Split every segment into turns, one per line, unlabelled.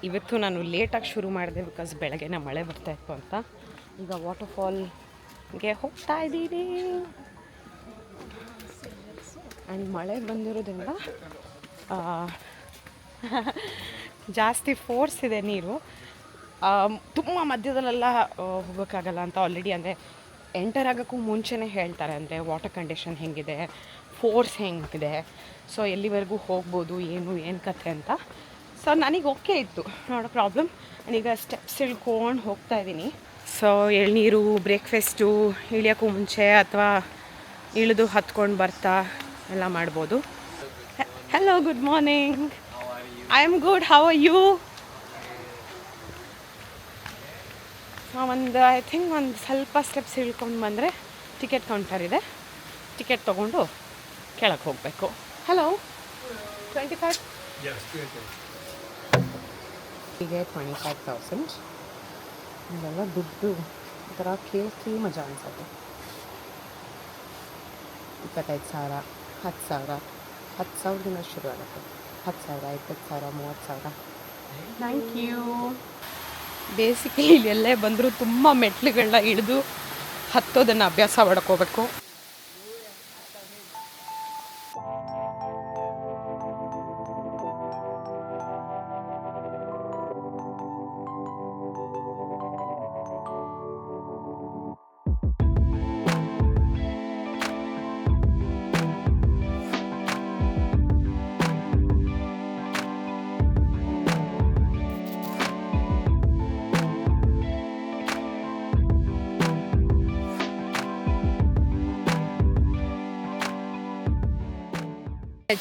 ಇವತ್ತು ನಾನು ಲೇಟಾಗಿ ಶುರು ಮಾಡಿದೆ ಬಿಕಾಸ್ ಬೆಳಗ್ಗೆನೇ ಮಳೆ ಬರ್ತಾಯಿತ್ತು ಅಂತ. ಈಗ ವಾಟರ್ಫಾಲ್ಗೆ ಹೋಗ್ತಾ ಇದ್ದೀನಿ. ಆ್ಯಂಡ್ ಮಳೆ ಬಂದಿರೋದ್ರಿಂದ ಜಾಸ್ತಿ ಫೋರ್ಸ್ ಇದೆ ನೀರು. ತುಂಬ ಮಧ್ಯದಲ್ಲೆಲ್ಲ ಹೋಗೋಕ್ಕಾಗಲ್ಲ ಅಂತ ಆಲ್ರೆಡಿ ಅಂದರೆ ಎಂಟರ್ ಆಗೋಕ್ಕೂ ಮುಂಚೆನೇ ಹೇಳ್ತಾರೆ, ಅಂದರೆ ವಾಟರ್ ಕಂಡೀಷನ್ ಹೆಂಗಿದೆ, ಫೋರ್ಸ್ ಹೆಂಗಿದೆ, ಸೊ ಎಲ್ಲಿವರೆಗೂ ಹೋಗ್ಬೋದು, ಏನು ಕಥೆ ಅಂತ. ಸೊ ನನಗೆ ಓಕೆ ಇತ್ತು, ನಾಟ್ ಅ ಪ್ರಾಬ್ಲಮ್. ನಾನೀಗ ಸ್ಟೆಪ್ಸ್ ಇಳ್ಕೊಂಡು ಹೋಗ್ತಾ ಇದ್ದೀನಿ. ಸೊ ಎಳ್ನೀರು, ಬ್ರೇಕ್ಫಾಸ್ಟು ಇಳಿಯೋಕ್ಕೂ ಮುಂಚೆ ಅಥವಾ ಇಳಿದು ಹತ್ಕೊಂಡು ಬರ್ತಾ ಎಲ್ಲ ಮಾಡ್ಬೋದು. Hello, good morning. I am good, how are you? I think ಒಂದು ಸ್ವಲ್ಪ ಸ್ಟೆಪ್ಸ್ ಇಳ್ಕೊಂಡು ಬಂದರೆ ಟಿಕೆಟ್ ಕೌಂಟರ್ ಇದೆ. ಟಿಕೆಟ್ ತೊಗೊಂಡು ಕೆಳಗೆ ಹೋಗಬೇಕು. ಹಲೋ, 25? ಹೀಗೆ 25,000 ಇದೆಲ್ಲ ದುಡ್ಡು ಈ ಥರ ಕೇಳ್ತಿ ಮಜಾ ಅನ್ಸುತ್ತೆ. 25,000, 10,000, 10,000ದಿಂದ ಶುರು ಆಗುತ್ತೆ. 10,000, 20,000, 30,000. Thank you. ಬೇಸಿಕಲಿ ಇಲ್ಲಿ ಎಲ್ಲೇ ಬಂದರೂ ತುಂಬ ಮೆಟ್ಲುಗಳನ್ನ ಇಳಿದು ಹತ್ತೋದನ್ನು ಅಭ್ಯಾಸ ಮಾಡ್ಕೋಬೇಕು.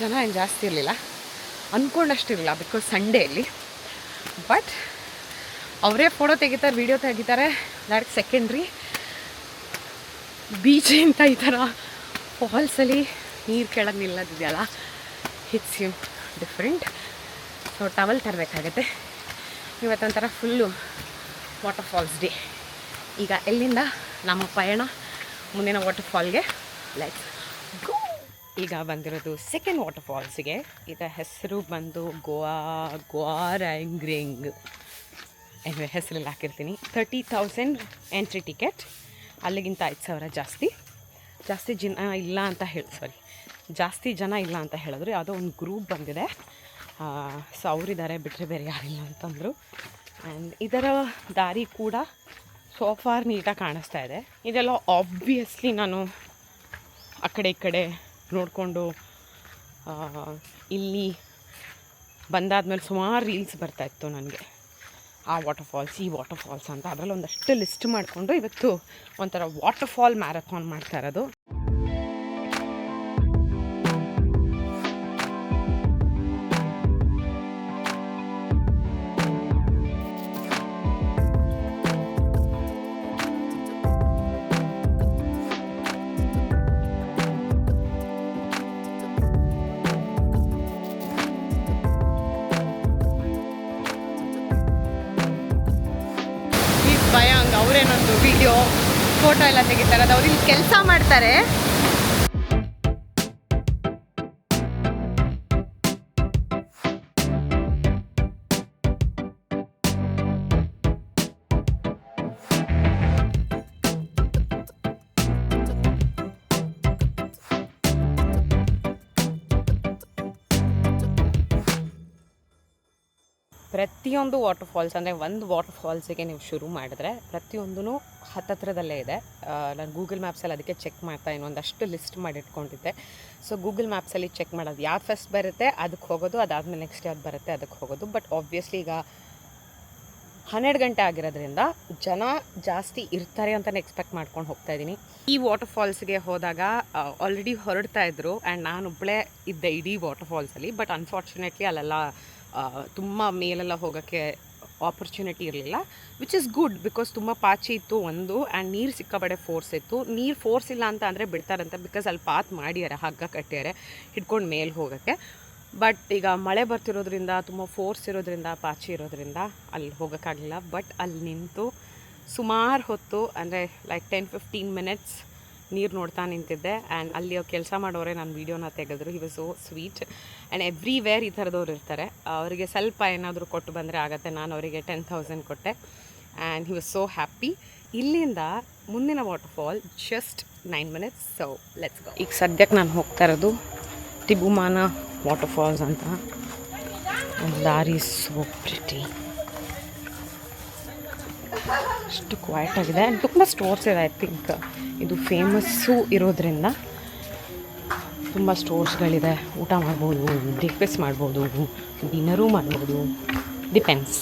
ಜನ ಏನು ಜಾಸ್ತಿ ಇರಲಿಲ್ಲ, ಅಂದ್ಕೊಂಡಷ್ಟಿರಲಿಲ್ಲ, ಬಿಕಾಸ್ ಸಂಡೇಲಿ. ಬಟ್ ಅವರೇ ಫೋಟೋ ತೆಗಿತಾರೆ, ವೀಡಿಯೋ ತೆಗಿತಾರೆ, ದ್ಯಾಟ್ ಸೆಕೆಂಡ್ರಿ. ಬೀಚ್ ಅಂತ ಈ ಥರ ಫಾಲ್ಸಲ್ಲಿ ನೀರು ಕೆಳಗೆ ನಿಲ್ಲೋದಿದೆಯಲ್ಲ, hits you different. So towel ತರಬೇಕಾಗತ್ತೆ. ಇವತ್ತೊಂಥರ ಫುಲ್ಲು ವಾಟರ್ ಫಾಲ್ಸ್ ಡೇ. ಈಗ ಎಲ್ಲಿಂದ ನಮ್ಮ ಪಯಣ ಮುಂದಿನ ವಾಟರ್ ಫಾಲ್ಗೆ. Let's go. ಈಗ ಬಂದಿರೋದು ಸೆಕೆಂಡ್ ವಾಟರ್ ಫಾಲ್ಸಿಗೆ. ಇದರ ಹೆಸರು ಬಂದು ಗ್ವಾರಾಂಗ್ರಿಂಗ್. ಹೆಸರಲ್ಲಿ ಹಾಕಿರ್ತೀನಿ. 30,000 ಎಂಟ್ರಿ ಟಿಕೆಟ್. ಅಲ್ಲಿಗಿಂತ 5,000 ಜಾಸ್ತಿ ಜನ ಇಲ್ಲ ಅಂತ ಜಾಸ್ತಿ ಜನ ಇಲ್ಲ ಅಂತ ಹೇಳಿದ್ರು. ಯಾವುದೋ ಒಂದು ಗ್ರೂಪ್ ಬಂದಿದೆ, ಸೊ ಅವರಿದ್ದಾರೆ, ಬಿಟ್ಟರೆ ಬೇರೆ ಯಾರಿಲ್ಲ ಅಂತಂದರು. ಆ್ಯಂಡ್ ಇದರ ದಾರಿ ಕೂಡ ಸೋಫಾರ್ ನೀಟಾಗಿ ಕಾಣಿಸ್ತಾ ಇದೆ. ಇದೆಲ್ಲ ಆಬ್ವಿಯಸ್ಲಿ ನಾನು ಆ ಕಡೆ ಈ ಕಡೆ ನೋಡಿಕೊಂಡು ಇಲ್ಲಿ ಬಂದಾದ್ಮೇಲೆ ಸುಮಾರು ರೀಲ್ಸ್ ಬರ್ತಾಯಿತ್ತು ನನಗೆ, ಆ ವಾಟರ್ ಫಾಲ್ಸ್, ಈ ವಾಟರ್ ಫಾಲ್ಸ್ ಅಂತ. ಅದರಲ್ಲಿ ಒಂದಷ್ಟು ಲಿಸ್ಟ್ ಮಾಡಿಕೊಂಡು ಇವತ್ತು ಒಂಥರ ವಾಟರ್ ಫಾಲ್ ಮ್ಯಾರಥಾನ್ ಮಾಡ್ತಾ ಇರೋದು. ಅವರೇನೊಂದು ವಿಡಿಯೋ ಫೋಟೋ ಎಲ್ಲ ತೆಗಿತಾರೆ, ಅದು ಅವ್ರು ಇಲ್ಲಿ ಕೆಲಸ ಮಾಡ್ತಾರೆ. ಪ್ರತಿಯೊಂದು ವಾಟರ್ ಫಾಲ್ಸ್, ಅಂದರೆ ಒಂದು ವಾಟರ್ ಫಾಲ್ಸಿಗೆ ನೀವು ಶುರು ಮಾಡಿದ್ರೆ ಪ್ರತಿಯೊಂದೂ ಹತ್ತತ್ರದಲ್ಲೇ ಇದೆ. ನಾನು ಗೂಗಲ್ ಮ್ಯಾಪ್ಸಲ್ಲಿ ಅದಕ್ಕೆ ಚೆಕ್ ಮಾಡ್ತಾ ಇನ್ನೊಂದಷ್ಟು ಲಿಸ್ಟ್ ಮಾಡಿ ಇಟ್ಕೊಂಡಿದ್ದೆ. ಸೊ ಗೂಗಲ್ ಮ್ಯಾಪ್ಸಲ್ಲಿ ಚೆಕ್ ಮಾಡೋದು ಯಾವ್ದು ಫಸ್ಟ್ ಬರುತ್ತೆ ಅದಕ್ಕೆ ಹೋಗೋದು, ಅದಾದಮೇಲೆ ನೆಕ್ಸ್ಟ್ ಯಾವ್ದು ಬರುತ್ತೆ ಅದಕ್ಕೆ ಹೋಗೋದು. ಬಟ್ ಆಬ್ವಿಯಸ್ಲಿ ಈಗ 12 ಗಂಟೆ ಆಗಿರೋದ್ರಿಂದ ಜನ ಜಾಸ್ತಿ ಇರ್ತಾರೆ ಅಂತಲೇ ಎಕ್ಸ್ಪೆಕ್ಟ್ ಮಾಡ್ಕೊಂಡು ಹೋಗ್ತಾಯಿದ್ದೀನಿ. ಈ ವಾಟರ್ ಫಾಲ್ಸ್ಗೆ ಹೋದಾಗ ಆಲ್ರೆಡಿ ಹೊರಡ್ತಾ ಇದ್ದರು ಆ್ಯಂಡ್ ನಾನೊಬ್ಬಳೇ ಇದ್ದೆ ಇಡೀ ವಾಟರ್ ಫಾಲ್ಸಲ್ಲಿ. ಬಟ್ ಅನ್ಫಾರ್ಚುನೇಟ್ಲಿ ಅಲ್ಲೆಲ್ಲ ತುಂಬ ಮೇಲೆಲ್ಲ ಹೋಗೋಕ್ಕೆ ಆಪರ್ಚುನಿಟಿ ಇರಲಿಲ್ಲ, ವಿಚ್ ಇಸ್ ಗುಡ್, ಬಿಕಾಸ್ ತುಂಬ ಪಾಚಿ ಇತ್ತು ಒಂದು, ಆ್ಯಂಡ್ ನೀರು ಸಿಕ್ಕಾಬಡೆ ಫೋರ್ಸ್ ಇತ್ತು. ನೀರು ಫೋರ್ಸ್ ಇಲ್ಲ ಅಂತ ಅಂದರೆ ಬಿಡ್ತಾರಂತೆ, ಬಿಕಾಸ್ ಅಲ್ಲಿ ಪಾತ್ ಮಾಡಿದ್ದಾರೆ, ಹಗ್ಗ ಕಟ್ಟಿದ್ದಾರೆ ಹಿಡ್ಕೊಂಡು ಮೇಲೆ ಹೋಗೋಕ್ಕೆ. ಬಟ್ ಈಗ ಮಳೆ ಬರ್ತಿರೋದ್ರಿಂದ, ತುಂಬ ಫೋರ್ಸ್ ಇರೋದ್ರಿಂದ, ಪಾಚಿ ಇರೋದ್ರಿಂದ ಅಲ್ಲಿ ಹೋಗೋಕ್ಕಾಗಲಿಲ್ಲ. ಬಟ್ ಅಲ್ಲಿ ನಿಂತು ಸುಮಾರು ಹೊತ್ತು, ಅಂದರೆ ಲೈಕ್ 10-15 ಮಿನಿಟ್ಸ್ ನೀರು ನೋಡ್ತಾ ನಿಂತಿದ್ದೆ. ಆ್ಯಂಡ್ ಅಲ್ಲಿ ಕೆಲಸ ಮಾಡೋರೆ ನನ್ನ ವೀಡಿಯೋನ ತೆಗೆದ್ರು. He was so sweet. And everywhere ಈ ಥರದವ್ರು ಇರ್ತಾರೆ. ಅವರಿಗೆ ಸ್ವಲ್ಪ ಏನಾದರೂ ಕೊಟ್ಟು ಬಂದರೆ ಆಗುತ್ತೆ. ನಾನು ಅವರಿಗೆ 10,000 ಕೊಟ್ಟೆ. And he was so happy. ಇಲ್ಲಿಂದ ಮುಂದಿನ waterfall just 9 minutes. So let's go. ಈಗ ಸದ್ಯಕ್ಕೆ ನಾನು ಹೋಗ್ತಾ ಇರೋದು ಟಿಬುಮಾನ ವಾಟರ್ಫಾಲ್ಸ್ ಅಂತ. ದಾರಿ ಸೋ ಪ್ರಿಟಿ, ಅಷ್ಟು ಕ್ವೈಟ್ ಆಗಿದೆ. ಆ್ಯಂಡ್ ತುಂಬ ಸ್ಟೋರ್ಸ್ ಇದೆ. ಐ ಥಿಂಕ್ ಇದು ಫೇಮಸ್ಸು ಇರೋದ್ರಿಂದ ತುಂಬ ಸ್ಟೋರ್ಸ್ಗಳಿದೆ. ಊಟ ಮಾಡ್ಬೋದು, ಬ್ರೇಕ್ಫಾಸ್ಟ್ ಮಾಡ್ಬೋದು, ಡಿನ್ನರೂ ಮಾಡ್ಬೋದು, depends.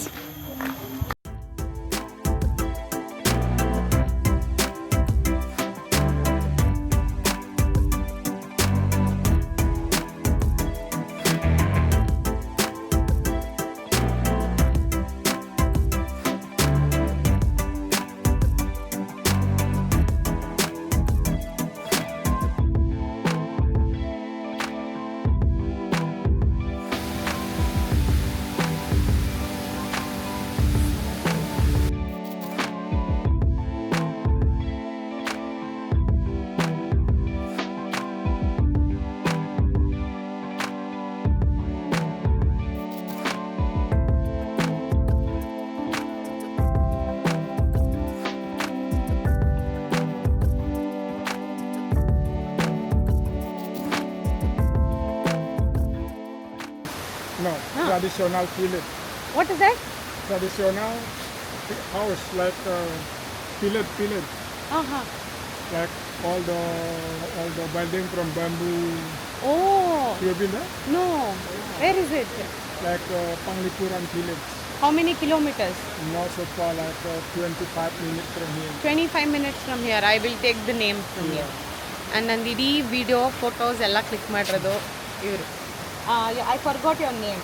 No, traditional village.
What is that?
Traditional house like village.
ಹಾಂ.
Like all the building from bamboo.
Oh,
You have been there?
no. Where is it?
Like Panglipuram village.
How many kilometers?
Not so far, like 25 minutes from here.
25 minutes from here. I will take the name from here. And ನಂದು ಇಡೀ video photos ಎಲ್ಲ click ಮಾಡಿರೋದು ಇವರು. I forgot your name.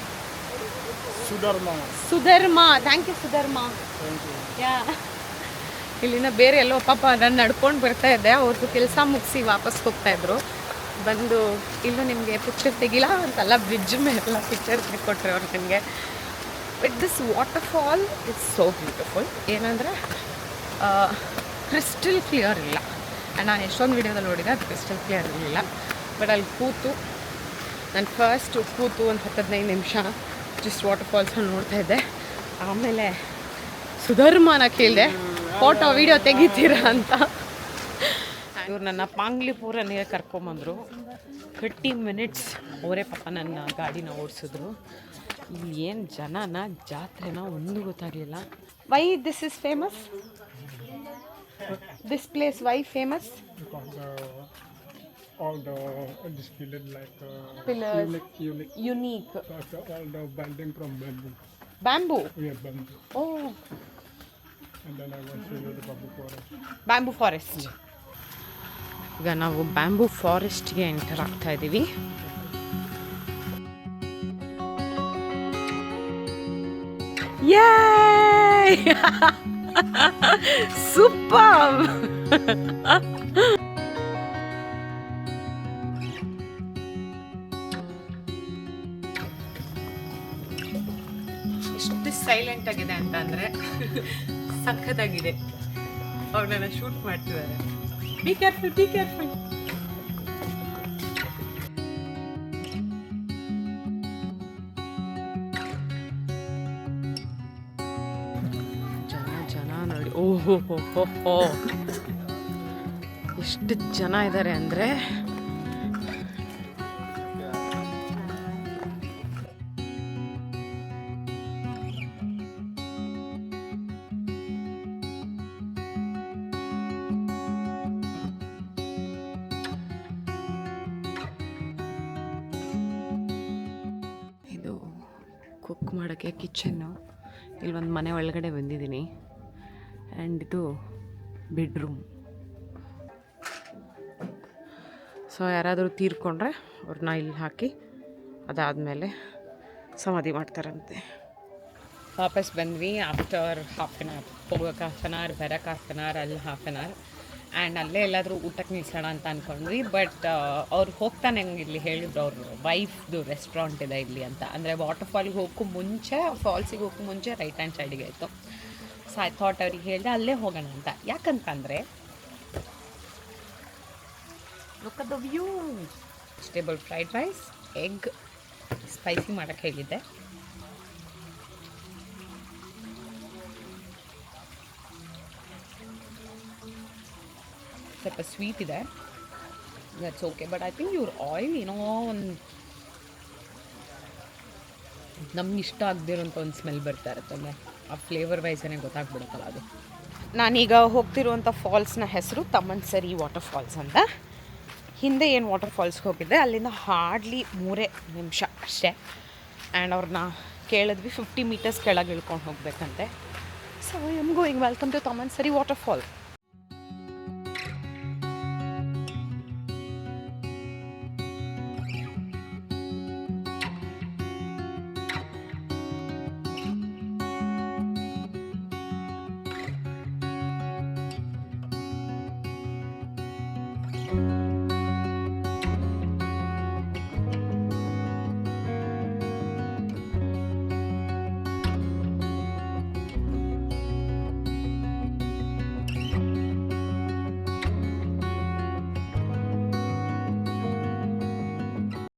Sudharma. Thank you Sudharma.
Thank you.
Yeah, ಇಲ್ಲಿಂದ ಬೇರೆ ಎಲ್ಲೋ ಪಾಪ ನಾನು ನಡ್ಕೊಂಡು ಬರ್ತಾ ಇದ್ದೆ. ಅವ್ರದ್ದು ಕೆಲಸ ಮುಗಿಸಿ ವಾಪಸ್ ಹೋಗ್ತಾಯಿದ್ರು. ಬಂದು ಇಲ್ಲೂ ನಿಮಗೆ ಪಿಕ್ಚರ್ ತೆಗಿಲ್ಲ ಅಂತಲ್ಲ, ಬ್ರಿಡ್ಜ್ ಮೇಲೆಲ್ಲ ಪಿಕ್ಚರ್ ತೆಗೆದುಕೊಟ್ರೆ ಅವ್ರು ನನಗೆ. But this waterfall is so beautiful. ಏನಂದರೆ ಕ್ರಿಸ್ಟಲ್ ಕ್ಲಿಯರ್ ಇಲ್ಲ. ಆ್ಯಂಡ್ ನಾನು ಎಷ್ಟೊಂದು ವೀಡಿಯೋದಲ್ಲಿ ನೋಡಿದೆ, ಅದು ಕ್ರಿಸ್ಟಲ್ ಕ್ಲಿಯರ್ ಇರಲಿಲ್ಲ. ಬಟ್ ಅಲ್ಲಿ ಕೂತು ನಾನು ಫಸ್ಟ್ ಕೂತು ಒಂದು 10-15 ನಿಮಿಷ ಜಸ್ಟ್ ವಾಟರ್ಫಾಲ್ಸನ್ನು ನೋಡ್ತಾ ಇದ್ದೆ. ಆಮೇಲೆ ಸುಧರ್ಮನ ಕೇಳಿದೆ, ಫೋಟೋ ವೀಡಿಯೋ ತೆಗಿತೀರಾ ಅಂತ. ಇವ್ರು ನನ್ನ ಪಾಂಗ್ಲಿಪುರನಿಗೆ ಕರ್ಕೊಂಬಂದರು. 30 minutes ಅವರೇ ಪಾಪ ನನ್ನ ಗಾಡಿನ ಓಡಿಸಿದ್ರು. ಇಲ್ಲಿ ಏನು ಜನನ ಜಾತ್ರೆನ ಒಂದು ಗೊತ್ತಾಗಲಿಲ್ಲ. Why this is famous? This place why famous?
Because all this village like
Pillars.
unique.
Unique.
Because all the building from bamboo.
Bamboo?
We have bamboo.
Oh,
And then I went to the bamboo forest.
Bamboo forest. ಈಗ ನಾವು bamboo ಫಾರೆಸ್ಟ್ಗೆ enter ಆಗ್ತಾ ಇದ್ದೀವಿ. Super. ಎಷ್ಟು silent ಆಗಿದೆ ಅಂತ ಅಂದರೆ ಸಖತ್ತಾಗಿದೆ. ಅವ್ರು ನನ್ನ ಶೂಟ್ ಮಾಡ್ತಿದ್ದಾರೆ. Be careful, be careful. ಜನ ನೋಡಿ. ಓಹೋ ಹೋ ಹೋ, ಎಷ್ಟು ಜನ ಇದ್ದಾರೆ ಅಂದರೆ ಕುಕ್ ಮಾಡೋಕ್ಕೆ ಕಿಚನ್ನು. ಇಲ್ಲಿ ಒಂದು ಮನೆ ಒಳಗಡೆ ಬಂದಿದ್ದೀನಿ. ಆ್ಯಂಡ್ ಇದು ಬೆಡ್ರೂಮ್. ಸೊ ಯಾರಾದರೂ ತೀರ್ಕೊಂಡ್ರೆ ಅವ್ರನ್ನ ಇಲ್ಲಿ ಹಾಕಿ ಅದಾದಮೇಲೆ ಸಮಾಧಿ ಮಾಡ್ತಾರಂತೆ. ವಾಪಸ್ ಬಂದ್ವಿ ಆಫ್ಟರ್ ಹಾಫ್ ಆನ್ ಅವರ್. ಹೋಗೋಕೆ ಹಾಫ್ ಆನ್ ಅವರ್, ಬರೋಕ್ಕೆ ಹಾಫ್ ಆನ್ ಅವರ್, ಅಲ್ಲಿ ಹಾಫ್ ಆನ್ ಅವರ್. ಆ್ಯಂಡ್ ಅಲ್ಲೇ ಎಲ್ಲಾದರೂ ಊಟಕ್ಕೆ ನಿಲ್ಸೋಣ ಅಂತ ಅಂದ್ಕೊಂಡ್ವಿ. ಬಟ್ ಅವ್ರು ಹೋಗ್ತಾನೆ ಇಲ್ಲಿ ಹೇಳಿದ್ರು, ಅವ್ರ ವೈಫ್ದು ರೆಸ್ಟೋರೆಂಟ್ ಇದೆ ಇಲ್ಲಿ ಅಂತ. ಅಂದರೆ ವಾಟರ್ಫಾಲ್ಗೆ ಹೋಗೋಕ್ಕೂ ಮುಂಚೆ, ಫಾಲ್ಸಿಗೆ ಹೋಗೋಕ್ಕೂ ಮುಂಚೆ ರೈಟ್ ಹ್ಯಾಂಡ್ ಸೈಡಿಗೆ ಇತ್ತು. ಸೊ ಐ ಥಾಟ್ ಅವ್ರಿಗೆ ಹೇಳಿದೆ ಅಲ್ಲೇ ಹೋಗೋಣ ಅಂತ. ಯಾಕಂತಂದರೆ look at the view. Vegetable fried rice, egg spicy ಮಾಡೋಕ್ಕೆ ಹೇಳಿದ್ದೆ. ಸ್ವಲ್ಪ ಸ್ವೀಟ್ ಇದೆ, that's okay. But I think ಇವ್ರ ಆಯಿಲ್ ಏನೋ ಒಂದು ನಮ್ಗೆ ಇಷ್ಟ ಆಗದಿರೋಂಥ ಒಂದು ಸ್ಮೆಲ್ ಬರ್ತಾ ಇರುತ್ತಲ್ಲ, ಆ ಫ್ಲೇವರ್ ವೈಸೇ ಗೊತ್ತಾಗ್ಬಿಡುತ್ತಲ್ಲ ಅದು. ನಾನೀಗ ಹೋಗ್ತಿರುವಂಥ ಫಾಲ್ಸ್ನ ಹೆಸರು ತಮನ್ಸರಿ ವಾಟರ್ ಫಾಲ್ಸ್ ಅಂತ. ಹಿಂದೆ ಏನು ವಾಟರ್ ಫಾಲ್ಸ್ಗೆ ಹೋಗಿದ್ದೆ ಅಲ್ಲಿಂದ ಹಾರ್ಡ್ಲಿ 3 ನಿಮಿಷ ಅಷ್ಟೇ. ಆ್ಯಂಡ್ ಅವ್ರನ್ನ ಕೇಳಿದ್ವಿ 50 ಮೀಟರ್ಸ್ ಕೆಳಗೆ ಇಳ್ಕೊಂಡು ಹೋಗ್ಬೇಕಂತೆ. So I am going. Welcome to Tamansari water fall.